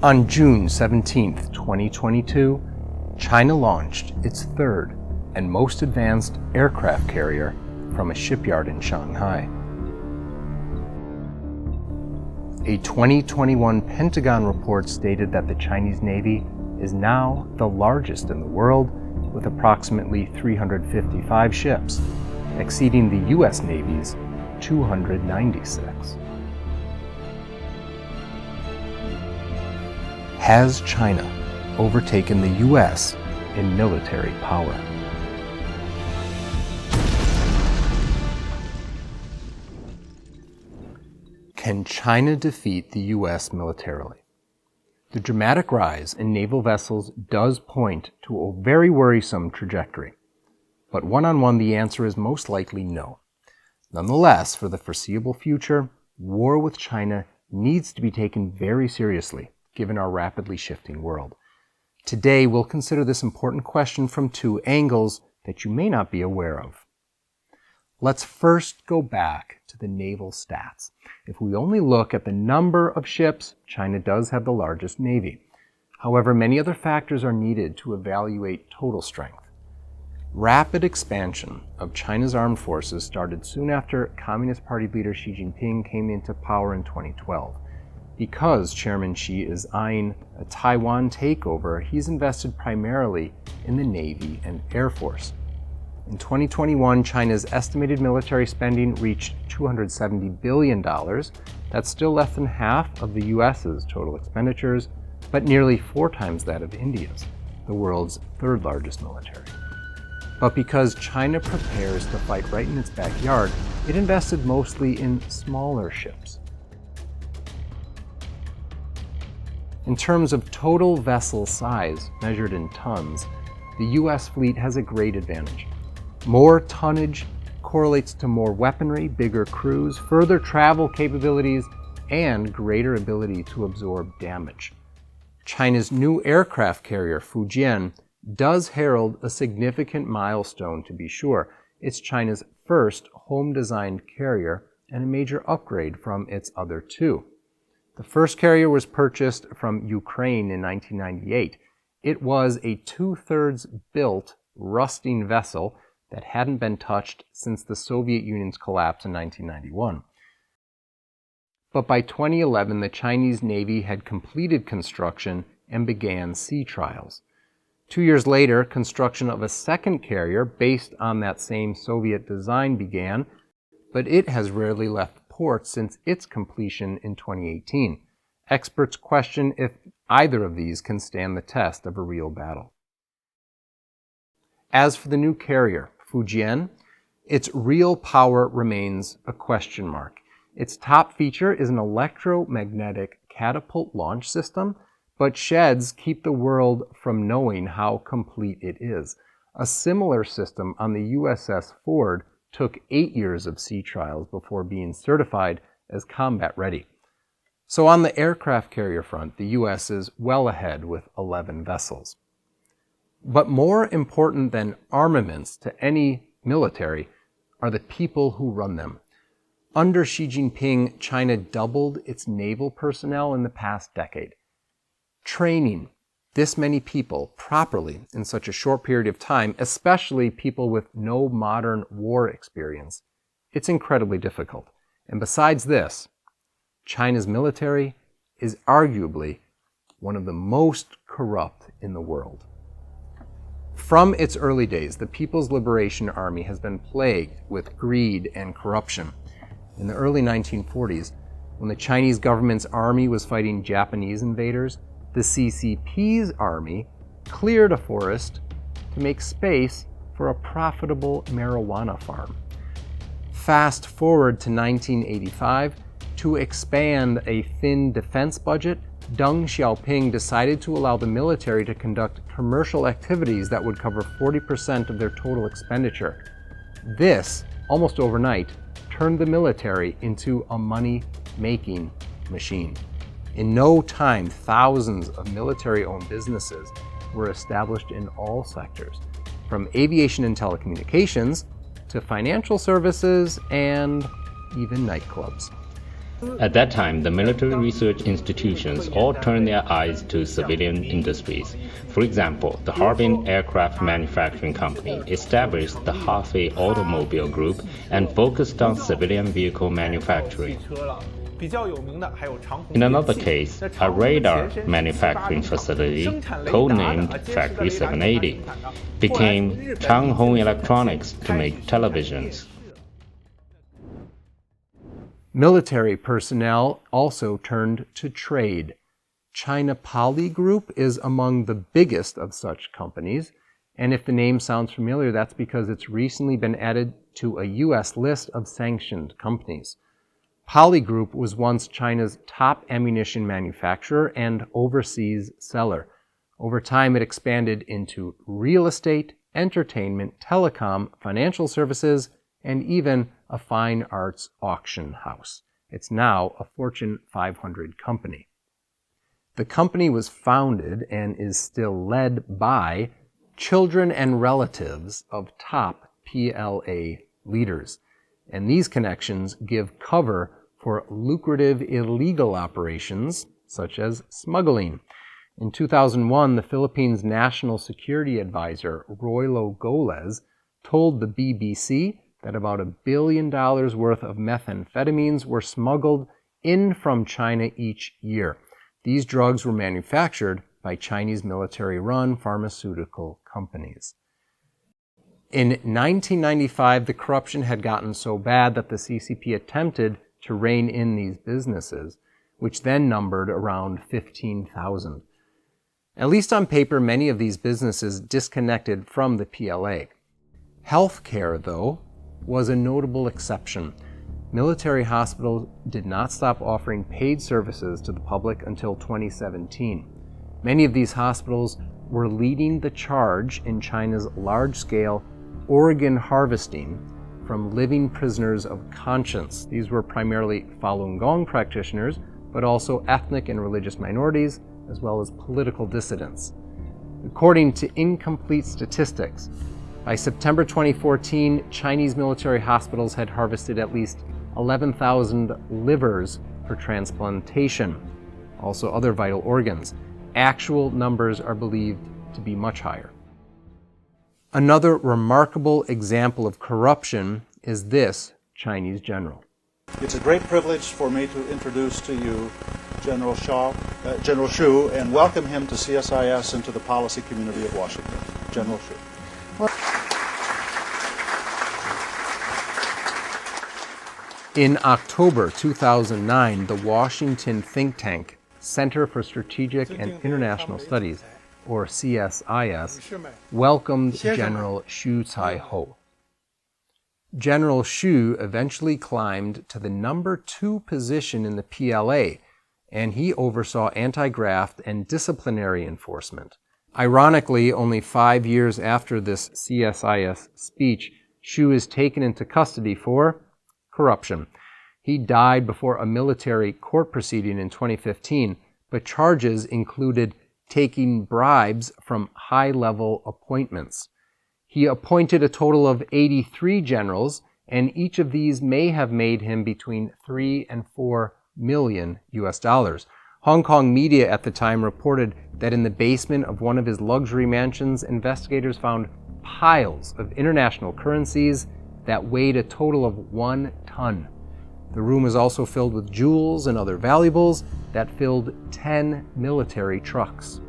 On June 17, 2022, China launched its third and most advanced aircraft carrier from a shipyard in Shanghai. A 2021 Pentagon report stated that the Chinese Navy is now the largest in the world, with approximately 355 ships, exceeding the U.S. Navy's 296. Has China overtaken the U.S. in military power? Can China defeat the U.S. militarily? The dramatic rise in naval vessels does point to a very worrisome trajectory, but one-on-one the answer is most likely no. Nonetheless, for the foreseeable future, war with China needs to be taken very seriously, given our rapidly shifting world. Today, we'll consider this important question from two angles that you may not be aware of. Let's first go back to the naval stats. If we only look at the number of ships, China does have the largest navy. However, many other factors are needed to evaluate total strength. Rapid expansion of China's armed forces started soon after Communist Party leader Xi Jinping came into power in 2012. Because Chairman Xi is eyeing a Taiwan takeover, he's invested primarily in the Navy and Air Force. In 2021, China's estimated military spending reached $270 billion. That's still less than half of the US's total expenditures, but nearly 4 times that of India's, the world's third largest military. But because China prepares to fight right in its backyard, it invested mostly in smaller ships. In terms of total vessel size, measured in tons, the US fleet has a great advantage. More tonnage correlates to more weaponry, bigger crews, further travel capabilities, and greater ability to absorb damage. China's new aircraft carrier, Fujian, does herald a significant milestone to be sure. It's China's first home-designed carrier and a major upgrade from its other two. The first carrier was purchased from Ukraine in 1998. It was a 2/3 built, rusting vessel that hadn't been touched since the Soviet Union's collapse in 1991. But by 2011, the Chinese Navy had completed construction and began sea trials. 2 years later, construction of a second carrier based on that same Soviet design began, but it has rarely left port since its completion in 2018. Experts question if either of these can stand the test of a real battle. As for the new carrier, Fujian, its real power remains a question mark. Its top feature is an electromagnetic catapult launch system, but sheds keep the world from knowing how complete it is. A similar system on the USS Ford took 8 years of sea trials before being certified as combat ready. So on the aircraft carrier front, the US is well ahead with 11 vessels. But more important than armaments to any military are the people who run them. Under Xi Jinping, China doubled its naval personnel in the past decade. Training this many people properly in such a short period of time, especially people with no modern war experience, it's incredibly difficult. And besides this, China's military is arguably one of the most corrupt in the world. From its early days, the People's Liberation Army has been plagued with greed and corruption. In the early 1940s, when the Chinese government's army was fighting Japanese invaders, the CCP's army cleared a forest to make space for a profitable marijuana farm. Fast forward to 1985, to expand a thin defense budget, Deng Xiaoping decided to allow the military to conduct commercial activities that would cover 40% of their total expenditure. This, almost overnight, turned the military into a money-making machine. In no time, thousands of military-owned businesses were established in all sectors, from aviation and telecommunications to financial services and even nightclubs. At that time, the military research institutions all turned their eyes to civilian industries. For example, the Harbin Aircraft Manufacturing Company established the Hefei Automobile Group and focused on civilian vehicle manufacturing. In another case, a radar manufacturing facility, codenamed Factory 780, became Changhong Electronics to make televisions. Military personnel also turned to trade. China Poly Group is among the biggest of such companies, and if the name sounds familiar, that's because it's recently been added to a U.S. list of sanctioned companies. Poly Group was once China's top ammunition manufacturer and overseas seller. Over time, it expanded into real estate, entertainment, telecom, financial services, and even a fine arts auction house. It's now a Fortune 500 company. The company was founded and is still led by children and relatives of top PLA leaders. And these connections give cover for lucrative illegal operations such as smuggling. In 2001, the Philippines' National Security Advisor, Roylo Golez, told the BBC that about $1 billion worth of methamphetamines were smuggled in from China each year. These drugs were manufactured by Chinese military-run pharmaceutical companies. In 1995, the corruption had gotten so bad that the CCP attempted to rein in these businesses, which then numbered around 15,000. At least on paper, many of these businesses disconnected from the PLA. Healthcare, though, was a notable exception. Military hospitals did not stop offering paid services to the public until 2017. Many of these hospitals were leading the charge in China's large-scale organ harvesting from living prisoners of conscience. These were primarily Falun Gong practitioners, but also ethnic and religious minorities, as well as political dissidents. According to incomplete statistics, by September 2014, Chinese military hospitals had harvested at least 11,000 livers for transplantation, also other vital organs. Actual numbers are believed to be much higher. Another remarkable example of corruption is this Chinese general. It's a great privilege for me to introduce to you General Xu, and welcome him to CSIS and to the policy community of Washington. General Xu. In October 2009, the Washington think tank Center for Strategic and International Studies, or CSIS, welcomed General Xu Caiho. General Xu eventually climbed to the number 2 position in the PLA, and he oversaw anti-graft and disciplinary enforcement. Ironically, only 5 years after this CSIS speech, Xu is taken into custody for corruption. He died before a military court proceeding in 2015, but charges included taking bribes from high-level appointments. He appointed a total of 83 generals, and each of these may have made him between $3 and $4 million US. Hong Kong media at the time reported that in the basement of one of his luxury mansions, investigators found piles of international currencies that weighed a total of 1 ton. The room is also filled with jewels and other valuables that filled 10 military trucks.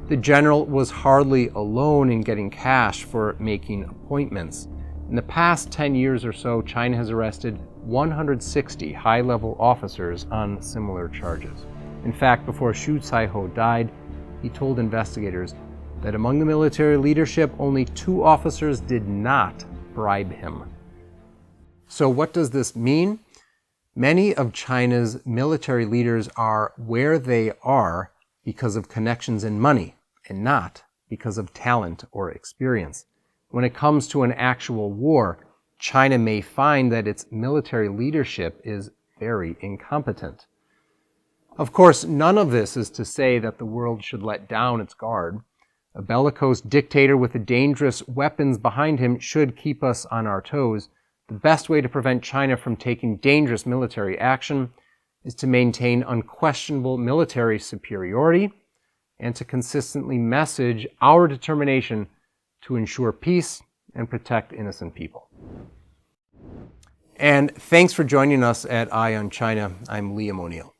The general was hardly alone in getting cash for making appointments. In the past 10 years or so, China has arrested 160 high-level officers on similar charges. In fact, before Xu Caiho died, he told investigators that among the military leadership, only 2 officers did not bribe him. So what does this mean? Many of China's military leaders are where they are because of connections and money, and not because of talent or experience. When it comes to an actual war, China may find that its military leadership is very incompetent. Of course, none of this is to say that the world should let down its guard. A bellicose dictator with the dangerous weapons behind him should keep us on our toes. The best way to prevent China from taking dangerous military action is to maintain unquestionable military superiority and to consistently message our determination to ensure peace and protect innocent people. And thanks for joining us at Eye on China. I'm Liam O'Neill.